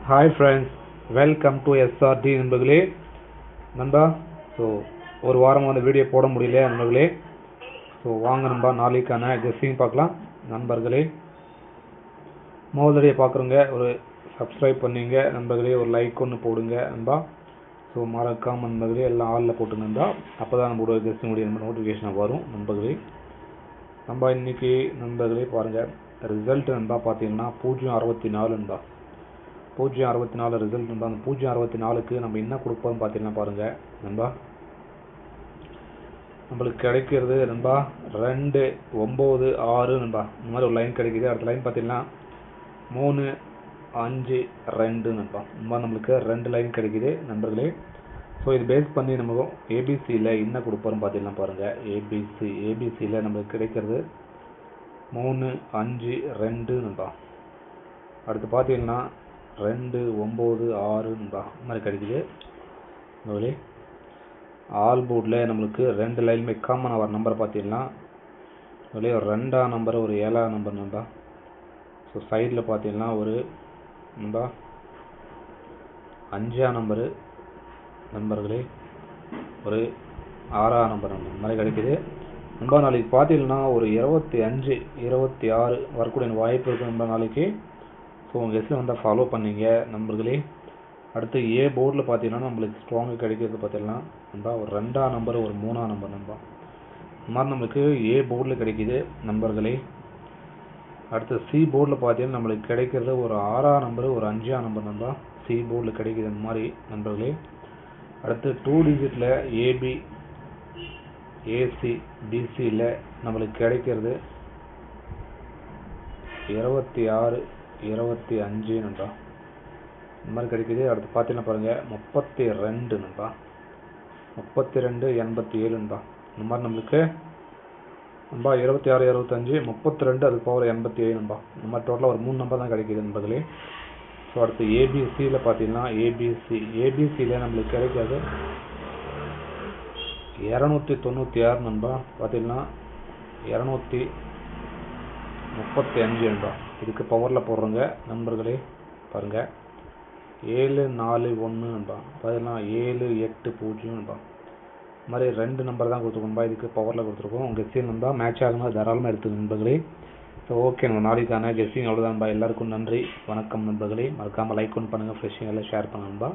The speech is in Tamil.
Hi friends, welcome to SRT நண்பர்களே. நண்பா, ஸோ ஒரு வாரம் வந்து வீடியோ போட முடியல நண்பர்களே. ஸோ வாங்க நண்பா, நாளைக்கான கெஸ்ஸிங் பார்க்கலாம். நண்பர்களே, முதலடியை பார்க்குறோங்க, ஒரு சப்ஸ்கிரைப் பண்ணிங்க நண்பர்களே, ஒரு லைக் ஒன்று போடுங்க நண்பா. ஸோ மறக்காம நண்பர்களே எல்லாம் ஆளில் போட்டு நண்பா, அப்போ தான் நம்மளோட கெஸ்ஸிங்குடைய நோட்டிஃபிகேஷன் வரும் நண்பர்களே. நம்ம இன்னைக்கு நண்பர்களே பாருங்கள், ரிசல்ட் நண்பா பார்த்தீங்கன்னா 0.64 நண்பா, 0.64 ரிசல்ட் நண்பா. அந்த 0.64க்கு நம்ம என்ன கொடுப்போம்னு பார்த்தீங்கன்னா பாருங்கள் நண்பா, நம்மளுக்கு கிடைக்கிறது நண்பா 296 நண்பா. இந்த மாதிரி ஒரு லைன் கிடைக்குது. அடுத்த லைன் பார்த்தீங்கன்னா 352 நண்பா. இந்த மாதிரி நம்மளுக்கு 2 லைன் கிடைக்குது நண்பர்களே. ஸோ இது பேஸ் பண்ணி நம்ம ஏபிசியில் என்ன கொடுப்போம்னு பார்த்தீங்கன்னா பாருங்கள், ஏபிசியில் நம்மளுக்கு கிடைக்கிறது 352 நண்பா. அடுத்து பார்த்தீங்கன்னா 296 நண்பா, இந்த மாதிரி கிடைக்குது நண்பர்களே. ஆல் போர்டில் நம்மளுக்கு 2 லைனுமே காமன் வர நம்பர் பார்த்தீங்கன்னா ஒரு 2ஆம் நம்பர், ஒரு 7ஆம் நம்பர் நண்பா. ஸோ சைடில் பார்த்தீங்கன்னா ஒரு நண்பா 5ஆம் நம்பரு நண்பர்களே, ஒரு 6ஆம் நம்பர் நண்பர், இந்த மாதிரி கிடைக்குது நண்பா. நாளைக்கு பார்த்தீங்கன்னா ஒரு 25, 26 வரக்கூடிய வாய்ப்பு இருக்குது நண்பா நாளைக்கு. ஸோ உங்கள் கெஸ்ட்டில் வந்தால் ஃபாலோ பண்ணிங்க நண்பர்களே. அடுத்து ஏ போர்டில் பார்த்தீங்கன்னா நம்மளுக்கு ஸ்ட்ராங்கு கிடைக்கிறது பார்த்தீங்கன்னா நண்பா ஒரு 2ஆம் நம்பர், ஒரு 3ஆம் நம்பர் நண்பா. இந்த மாதிரி நம்மளுக்கு ஏ போர்டில் கிடைக்கிது நண்பர்களே. அடுத்து சி போர்டில் பார்த்தீங்கன்னா நம்மளுக்கு கிடைக்கிறது ஒரு 6ஆம் நம்பர், ஒரு 5ஆம் நம்பர் நண்பா. சி போர்டில் கிடைக்கிது இந்த மாதிரி நண்பர்களே. அடுத்து 2 டிஜிட்டில் ஏபி, ஏசி, பிசியில் நம்மளுக்கு கிடைக்கிறது 26, 25 நண்பா, இந்த மாதிரி கிடைக்குது. அடுத்து பார்த்தீங்கன்னா பாருங்கள் 32 நண்பா, 32, 87 நண்பா. இந்த மாதிரி நம்மளுக்கு நண்பா 26, 25, 32, அதுக்கு பவர் 87 நண்பா. இந்த மாதிரி டோட்டலாக ஒரு 3 நம்பர் தான் கிடைக்கிது நண்பர்களே. ஸோ அடுத்து ஏபிசியில் பார்த்தீங்கன்னா ஏபிசியில் நம்மளுக்கு கிடைக்காது 296 நண்பா. பார்த்தீங்கன்னா 235 நண்பா. இதுக்கு பவரில் போடுறோங்க நண்பர்களே. பாருங்கள் 741 நண்பா, பார்த்தீங்கன்னா 780 நண்பா. இந்த மாதிரி 2 நம்பர் தான் கொடுத்துருக்கோம் நண்பா. இதுக்கு பவரில் கொடுத்துருக்கோம். உங்கள் கெஸ்ஸிங் நண்பா மேட்ச் ஆகும்போது தாராளமாக எடுத்துங்க நண்பர்களே. ஸோ ஓகே, நம்ம நாளைக்கான கெஸ்ஸிங் அவ்வளோதான் நண்பா. எல்லாருக்கும் நன்றி, வணக்கம் நண்பர்களே. மறக்காமல் லைக் ஒன்று பண்ணுங்கள், ஃப்ரெஷ்ஷிங் எல்லாம் ஷேர் பண்ணுங்க நண்பா.